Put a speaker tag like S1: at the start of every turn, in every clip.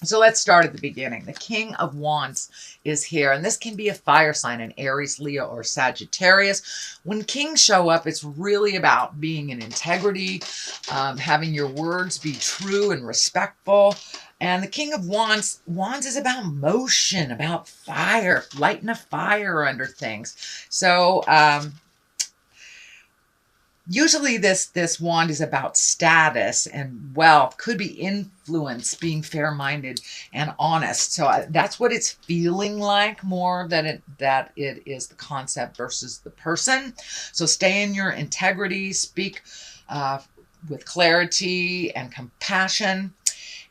S1: So let's start at the beginning. The King of Wands is here, and this can be a fire sign, an Aries, Leo, or Sagittarius. When kings show up, it's really about being in integrity, having your words be true and respectful. And the King of Wands is about motion, about fire, lighting a fire under things. So usually this wand is about status and wealth, could be influence, being fair-minded and honest. So that's what it's feeling like, more than that it is the concept versus the person. So stay in your integrity, speak with clarity and compassion.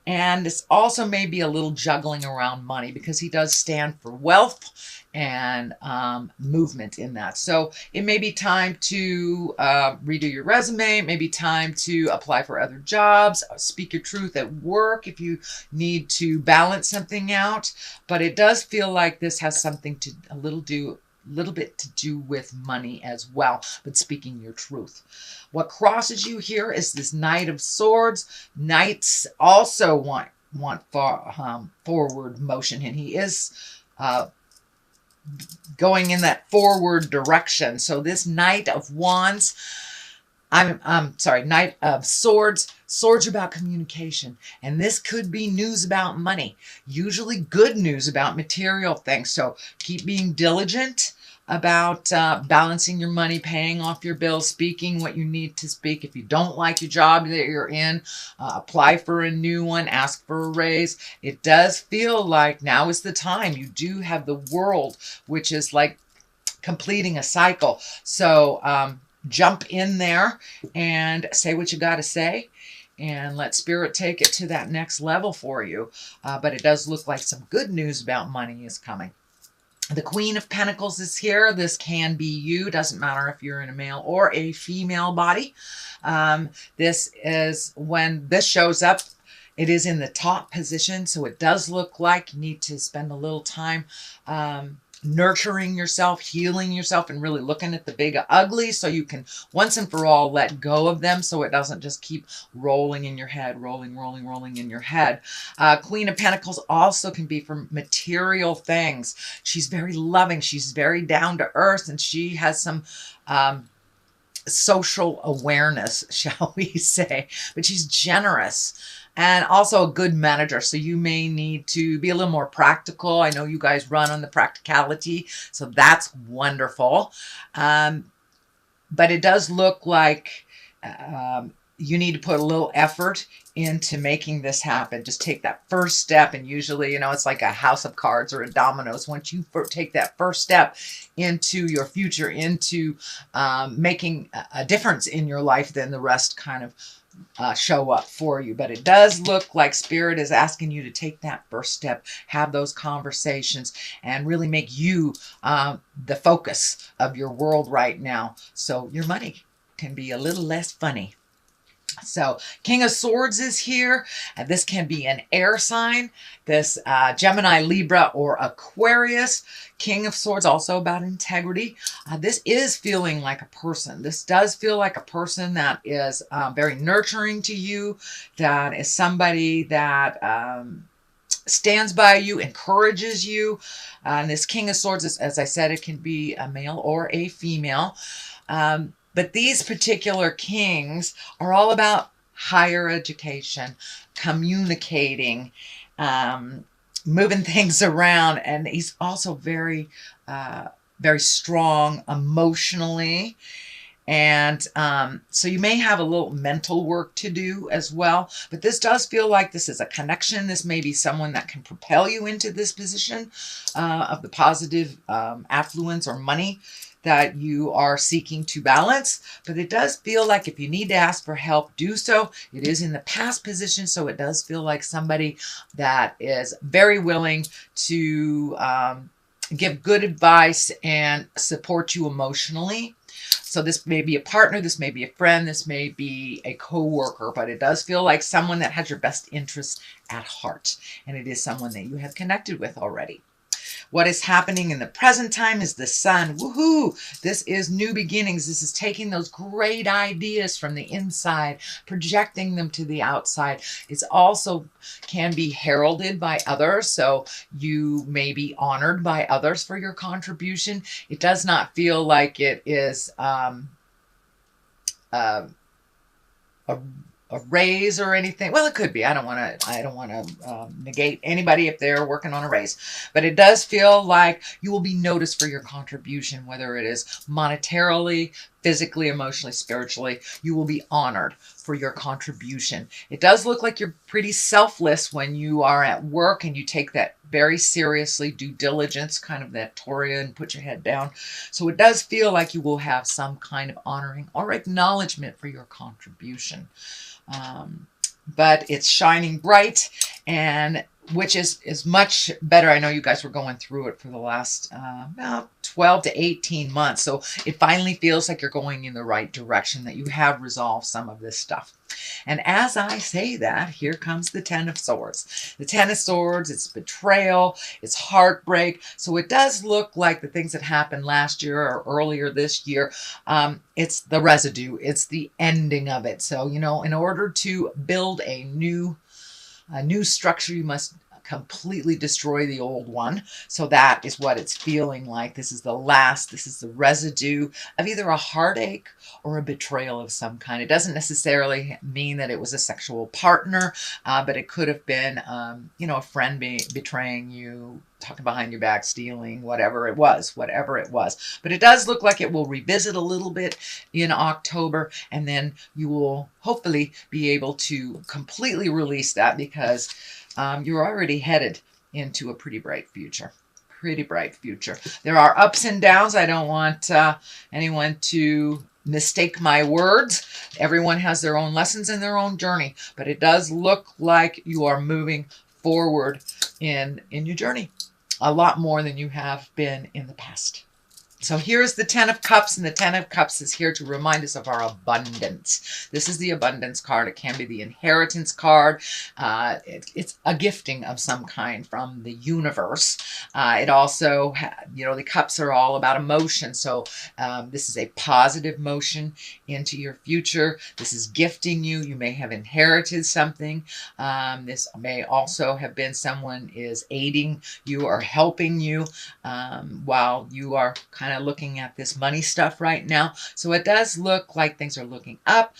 S1: And it's also maybe a little juggling around money, because he does stand for wealth and movement in that. So it may be time to redo your resume. It may be time to apply for other jobs, speak your truth at work if you need to balance something out. But it does feel like this has something to a little bit to do with money as well, but speaking your truth. What crosses you here is this Knight of Swords. Knights also want forward motion, and he is going in that forward direction. So this Knight of Wands, I'm sorry, Knight of Swords. Swords are about communication, and this could be news about money, usually good news about material things. So keep being diligent about balancing your money, paying off your bills, speaking what you need to speak. If you don't like your job that you're in, apply for a new one, ask for a raise. It does feel like now is the time. You do have the World, which is like completing a cycle. So jump in there and say what you got to say, and let Spirit take it to that next level for you. But it does look like some good news about money is coming. The Queen of Pentacles is here. This can be you. Doesn't matter if you're in a male or a female body. This is when this shows up. It is in the top position, so it does look like you need to spend a little time nurturing yourself, healing yourself, and really looking at the big ugly, so you can once and for all let go of them, so it doesn't just keep rolling in your head, rolling in your head. Queen of Pentacles also can be for material things. She's very loving, she's very down to earth, and she has some social awareness, shall we say, but she's generous and also a good manager. So you may need to be a little more practical. I know you guys run on the practicality, so that's wonderful. But it does look like you need to put a little effort into making this happen. Just take that first step, and usually, you know, it's like a house of cards or a dominoes. Once you take that first step into your future, into making a difference in your life, then the rest kind of show up for you. But it does look like Spirit is asking you to take that first step, have those conversations, and really make you the focus of your world right now, so your money can be a little less funny. So King of Swords is here. This can be an air sign, this Gemini, Libra, or Aquarius. King of Swords, also about integrity. This is feeling like a person. This does feel like a person that is very nurturing to you, that is somebody that stands by you, encourages you. And this King of Swords, is, as I said, it can be a male or a female. But these particular kings are all about higher education, communicating, moving things around. And he's also very, very strong emotionally. And so you may have a little mental work to do as well. But this does feel like this is a connection. This may be someone that can propel you into this position of the positive affluence or money that you are seeking to balance. But it does feel like if you need to ask for help, do so. It is in the past position, so it does feel like somebody that is very willing to give good advice and support you emotionally. So this may be a partner, this may be a friend, this may be a co-worker, but it does feel like someone that has your best interests at heart. And it is someone that you have connected with already. What is happening in the present time is the sun. Woohoo! This is new beginnings. This is taking those great ideas from the inside, projecting them to the outside. It's also can be heralded by others. So you may be honored by others for your contribution. It does not feel like it is a a raise or anything. Well, it could be. I don't want to negate anybody if they're working on a raise, but it does feel like you will be noticed for your contribution, whether it is monetarily, physically, emotionally, spiritually. You will be honored for your contribution. It does look like you're pretty selfless when you are at work and you take that very seriously, due diligence, kind of that Taurus, and put your head down. So it does feel like you will have some kind of honoring or acknowledgement for your contribution. But it's shining bright, and which is much better. I know you guys were going through it for the last about 12 to 18 months. So it finally feels like you're going in the right direction, that you have resolved some of this stuff. And as I say that, here comes the Ten of Swords. The Ten of Swords, it's betrayal, it's heartbreak. So it does look like the things that happened last year or earlier this year, it's the residue, it's the ending of it. So, you know, in order to build a new structure, you must completely destroy the old one. So that is what it's feeling like. This is the last, this is the residue of either a heartache or a betrayal of some kind. It doesn't necessarily mean that it was a sexual partner, but it could have been, you know, a friend betraying you, talking behind your back, stealing, whatever it was. But it does look like it will revisit a little bit in October, and then you will hopefully be able to completely release that, because you're already headed into a pretty bright future. Pretty bright future. There are ups and downs. I don't want anyone to mistake my words. Everyone has their own lessons and their own journey, but it does look like you are moving forward in your journey a lot more than you have been in the past. So here's the Ten of Cups, and the Ten of Cups is here to remind us of our abundance. This is the abundance card. It can be the inheritance card. It's a gifting of some kind from the universe. It also, you know, the cups are all about emotion. So this is a positive motion into your future. This is gifting you. You may have inherited something. This may also have been someone is aiding you or helping you while you are kind of looking at this money stuff right now. So it does look like things are looking up,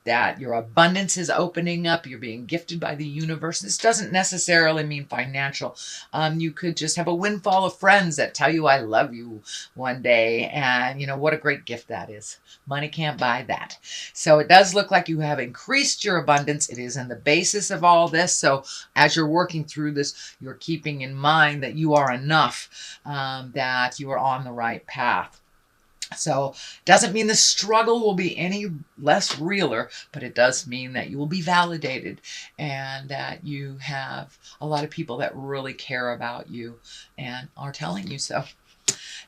S1: that your abundance is opening up. You're being gifted by the universe. This doesn't necessarily mean financial. You could just have a windfall of friends that tell you I love you one day, and you know what a great gift that is. Money can't buy that. So it does look like you have increased your abundance. It is in the basis of all this. So as you're working through this, you're keeping in mind that you are enough, that you are on the right path. So doesn't mean the struggle will be any less realer, but it does mean that you will be validated, and that you have a lot of people that really care about you and are telling you so.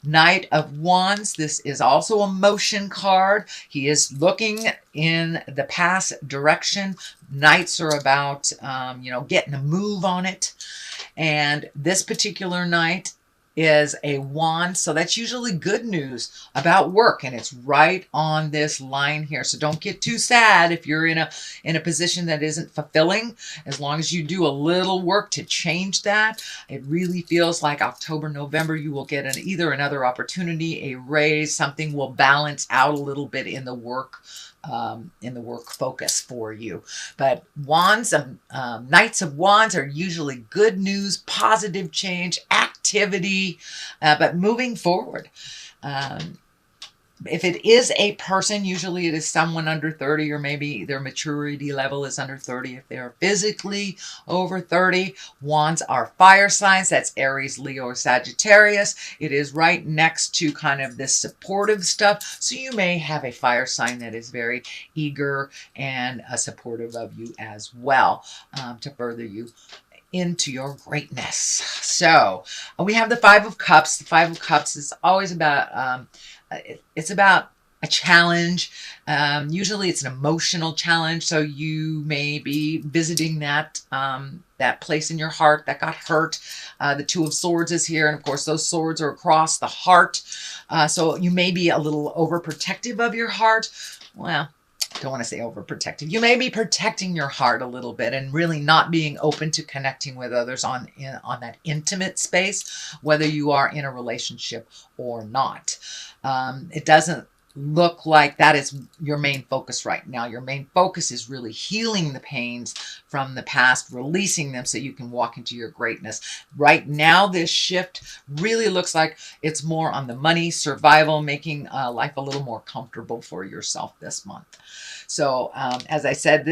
S1: Knight of Wands. This is also a motion card. He is looking in the past direction. Knights are about, you know, getting a move on it. And this particular knight is a wand, so that's usually good news about work, and it's right on this line here. So don't get too sad if you're in a position that isn't fulfilling. As long as you do a little work to change that, it really feels like October, November, you will get either another opportunity, a raise, something will balance out a little bit in the work focus for you. But wands, Knights of Wands are usually good news, positive change, activity, but moving forward. If it is a person, usually it is someone under 30, or maybe their maturity level is under 30. If they are physically over 30, wands are fire signs. That's Aries, Leo, or Sagittarius. It is right next to kind of this supportive stuff. So you may have a fire sign that is very eager and supportive of you as well, to further you into your greatness. So we have the Five of Cups. The Five of Cups is always about, it's about a challenge. Usually it's an emotional challenge. So you may be visiting that that place in your heart that got hurt. The Two of Swords is here. And of course, those swords are across the heart. So you may be a little overprotective of your heart. Well, I don't want to say overprotective. You may be protecting your heart a little bit and really not being open to connecting with others on that intimate space, whether you are in a relationship or not. It doesn't look like that is your main focus right now. Your main focus is really healing the pains from the past, releasing them so you can walk into your greatness. Right now, this shift really looks like it's more on the money, survival, making life a little more comfortable for yourself this month. So as I said,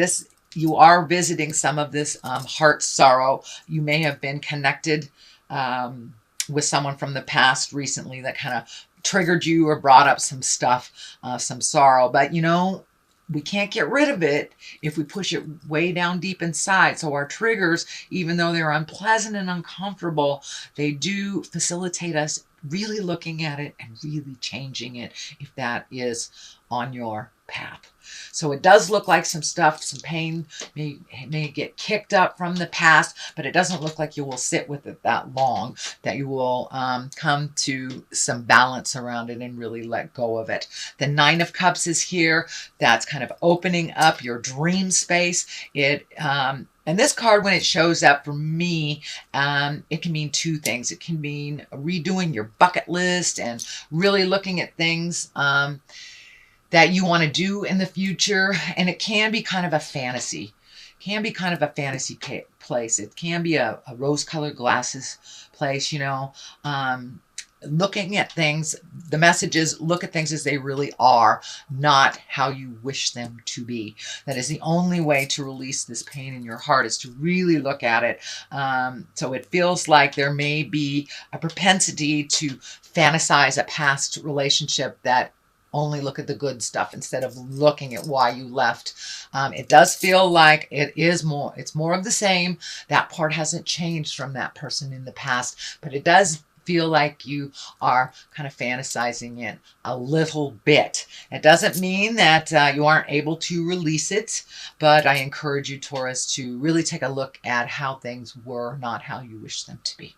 S1: you are visiting some of this heart sorrow. You may have been connected with someone from the past recently that kind of triggered you or brought up some stuff, some sorrow. But you know, we can't get rid of it if we push it way down deep inside. So our triggers, even though they're unpleasant and uncomfortable, they do facilitate us really looking at it and really changing it if that is on your path. So it does look like some stuff, some pain may get kicked up from the past, but it doesn't look like you will sit with it that long, that you will come to some balance around it and really let go of it. The Nine of Cups is here. That's kind of opening up your dream space. And this card, when it shows up for me, it can mean two things. It can mean redoing your bucket list and really looking at things that you want to do in the future. And it can be kind of a fantasy. It can be kind of a fantasy place. It can be a rose-colored glasses place, you know. Looking at things, the message is look at things as they really are, not how you wish them to be. That is the only way to release this pain in your heart, is to really look at it. So it feels like there may be a propensity to fantasize a past relationship that only look at the good stuff instead of looking at why you left. It does feel like it's more of the same. That part hasn't changed from that person in the past, but it does feel like you are kind of fantasizing it a little bit. It doesn't mean that you aren't able to release it, but I encourage you, Taurus, to really take a look at how things were, not how you wish them to be.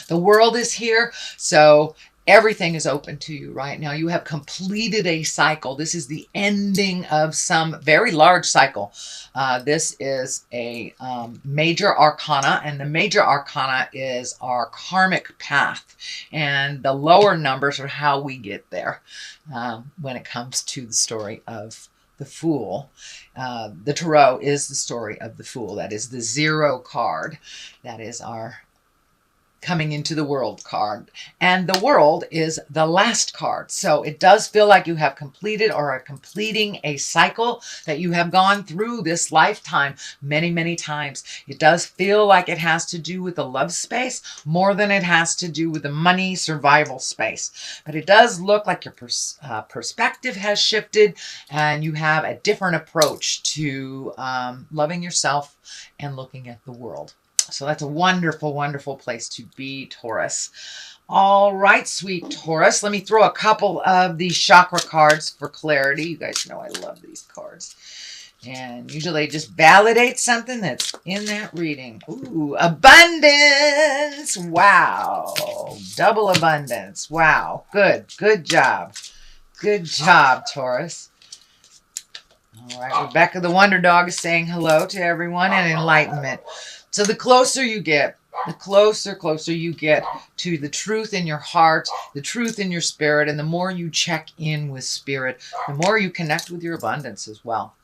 S1: The World is here, so everything is open to you right now. You have completed a cycle. This is the ending of some very large cycle. This is a major arcana, and the major arcana is our karmic path. And the lower numbers are how we get there when it comes to the story of the Fool. The Tarot is the story of the Fool. That is the 0 card. That is our coming into the World card. And the World is the last card. So it does feel like you have completed or are completing a cycle that you have gone through this lifetime many, many times. It does feel like it has to do with the love space more than it has to do with the money survival space. But it does look like your perspective has shifted and you have a different approach to loving yourself and looking at the world. So that's a wonderful, wonderful place to be, Taurus. All right, sweet Taurus. Let me throw a couple of these chakra cards for clarity. You guys know I love these cards. And usually just validate something that's in that reading. Ooh, abundance. Wow. Double abundance. Wow. Good. Good job. Good job, Taurus. All right. Rebecca the Wonder Dog is saying hello to everyone and enlightenment. So the closer you get, the closer you get to the truth in your heart, the truth in your spirit, and the more you check in with spirit, the more you connect with your abundance as well.